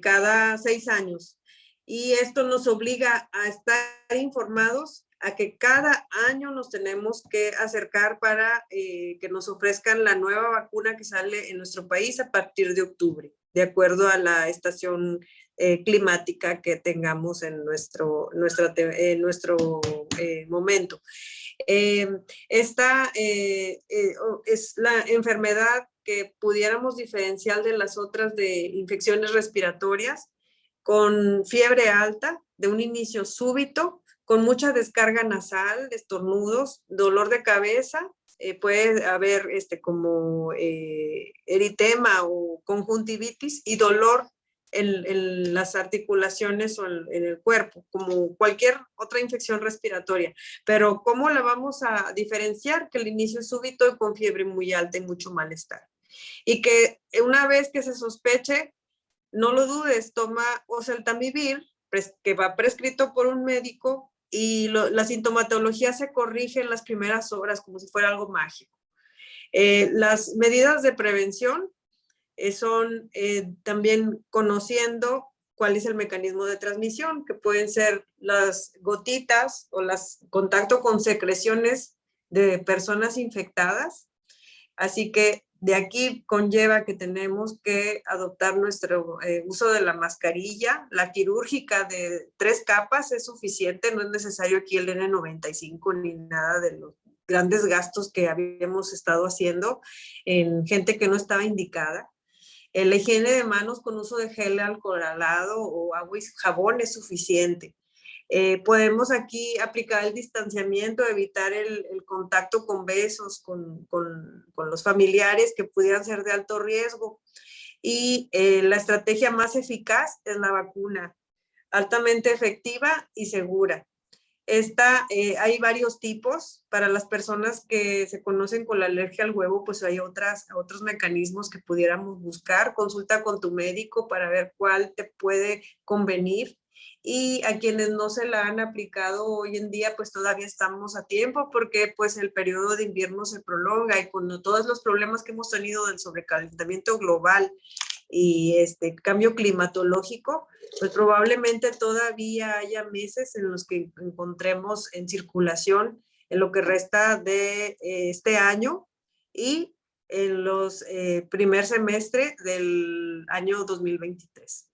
cada 6 años. Y esto nos obliga a estar informados, a que cada año nos tenemos que acercar para que nos ofrezcan la nueva vacuna que sale en nuestro país a partir de octubre, de acuerdo a la estación climática que tengamos en nuestro momento. Esta es la enfermedad que pudiéramos diferenciar de las otras de infecciones respiratorias, con fiebre alta, de un inicio súbito, con mucha descarga nasal, estornudos, dolor de cabeza, puede haber como eritema o conjuntivitis y dolor en las articulaciones o en el cuerpo, como cualquier otra infección respiratoria. Pero ¿cómo la vamos a diferenciar? Que el inicio es súbito y con fiebre muy alta y mucho malestar. Y que una vez que se sospeche, no lo dudes, toma oseltamivir, que va prescrito por un médico, y la sintomatología se corrige en las primeras horas como si fuera algo mágico. Las medidas de prevención son también conociendo cuál es el mecanismo de transmisión, que pueden ser las gotitas o las contacto con secreciones de personas infectadas. Así que de aquí conlleva que tenemos que adoptar nuestro uso de la mascarilla. La quirúrgica de 3 capas es suficiente, no es necesario aquí el N95 ni nada de los grandes gastos que habíamos estado haciendo en gente que no estaba indicada. La higiene de manos con uso de gel alcoholado o agua y jabón es suficiente. Podemos aquí aplicar el distanciamiento, evitar el contacto con besos, con los familiares que pudieran ser de alto riesgo. Y la estrategia más eficaz es la vacuna, altamente efectiva y segura. Hay varios tipos. Para las personas que se conocen con la alergia al huevo, pues hay otros mecanismos que pudiéramos buscar. Consulta con tu médico para ver cuál te puede convenir. Y a quienes no se la han aplicado hoy en día, pues todavía estamos a tiempo, porque pues el periodo de invierno se prolonga, y con todos los problemas que hemos tenido del sobrecalentamiento global y cambio climatológico, pues probablemente todavía haya meses en los que encontremos en circulación en lo que resta de este año y en los primer semestre del año 2023.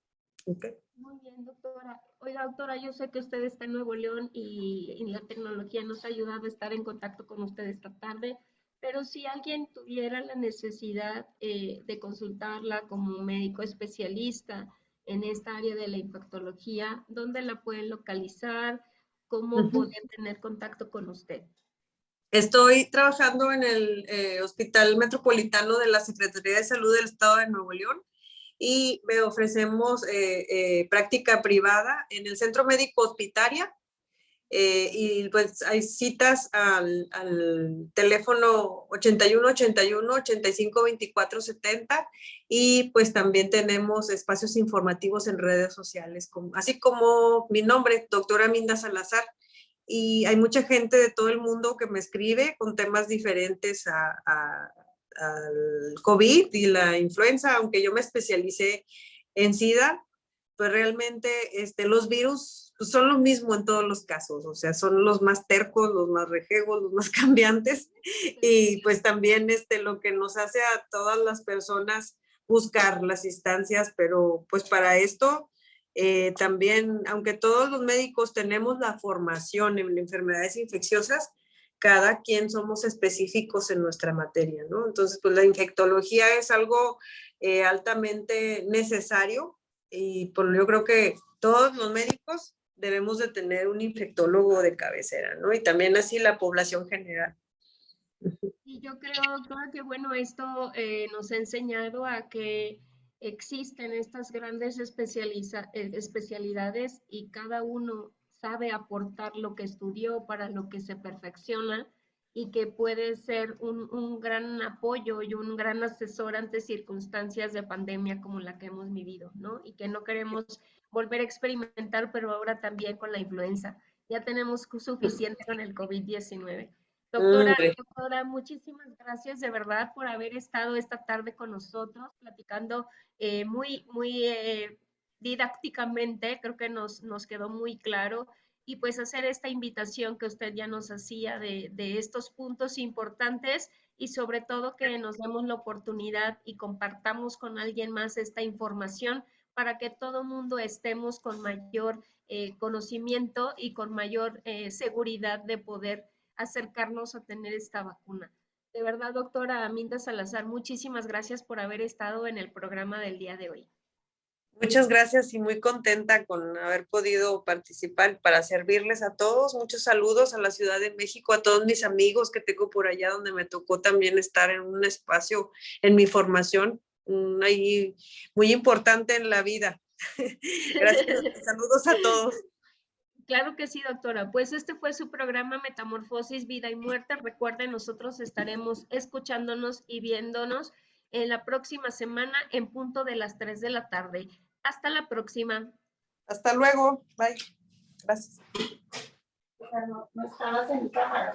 Okay. Muy bien, doctora. Oiga, doctora, yo sé que usted está en Nuevo León y la tecnología nos ha ayudado a estar en contacto con usted esta tarde, pero si alguien tuviera la necesidad de consultarla como médico especialista en esta área de la infectología, ¿dónde la pueden localizar? ¿Cómo poder tener contacto con usted? Estoy trabajando en el Hospital Metropolitano de la Secretaría de Salud del Estado de Nuevo León, y me ofrecemos práctica privada en el Centro Médico Hospitaria, y pues hay citas al teléfono 8181-852470, y pues también tenemos espacios informativos en redes sociales, así como mi nombre, doctora Minda Salazar. Y hay mucha gente de todo el mundo que me escribe con temas diferentes al COVID y la influenza, aunque yo me especialicé en SIDA. pues realmente los virus pues, son lo mismo en todos los casos, o sea, son los más tercos, los más rejegos, los más cambiantes, y pues también lo que nos hace a todas las personas buscar las instancias, pero pues para esto también, aunque todos los médicos tenemos la formación en enfermedades infecciosas, cada quien somos específicos en nuestra materia, ¿no? Entonces, pues la infectología es algo altamente necesario y pues yo creo que todos los médicos debemos de tener un infectólogo de cabecera, ¿no? Y también así la población general. Y yo creo, doctora, que bueno, esto nos ha enseñado a que existen estas grandes especialidades y cada uno sabe aportar lo que estudió para lo que se perfecciona y que puede ser un gran apoyo y un gran asesor ante circunstancias de pandemia como la que hemos vivido, ¿no? Y que no queremos volver a experimentar, pero ahora también con la influenza. Ya tenemos suficiente con el COVID-19. Doctora, Hombre. doctora, muchísimas gracias de verdad por haber estado esta tarde con nosotros, platicando muy didácticamente, creo que nos quedó muy claro, y pues hacer esta invitación que usted ya nos hacía de estos puntos importantes y sobre todo que nos demos la oportunidad y compartamos con alguien más esta información para que todo mundo estemos con mayor conocimiento y con mayor seguridad de poder acercarnos a tener esta vacuna. De verdad, doctora Aminta Salazar, muchísimas gracias por haber estado en el programa del día de hoy. Muchas gracias y muy contenta con haber podido participar para servirles a todos. Muchos saludos a la Ciudad de México, a todos mis amigos que tengo por allá donde me tocó también estar en un espacio en mi formación, ahí muy importante en la vida. Gracias, saludos a todos. Claro que sí, doctora. Pues este fue su programa Metamorfosis, Vida y Muerte. Recuerden, nosotros estaremos escuchándonos y viéndonos en la próxima semana en punto de las 3 de la tarde. Hasta la próxima. Hasta luego. Bye. Gracias. O sea, no estabas en cámara.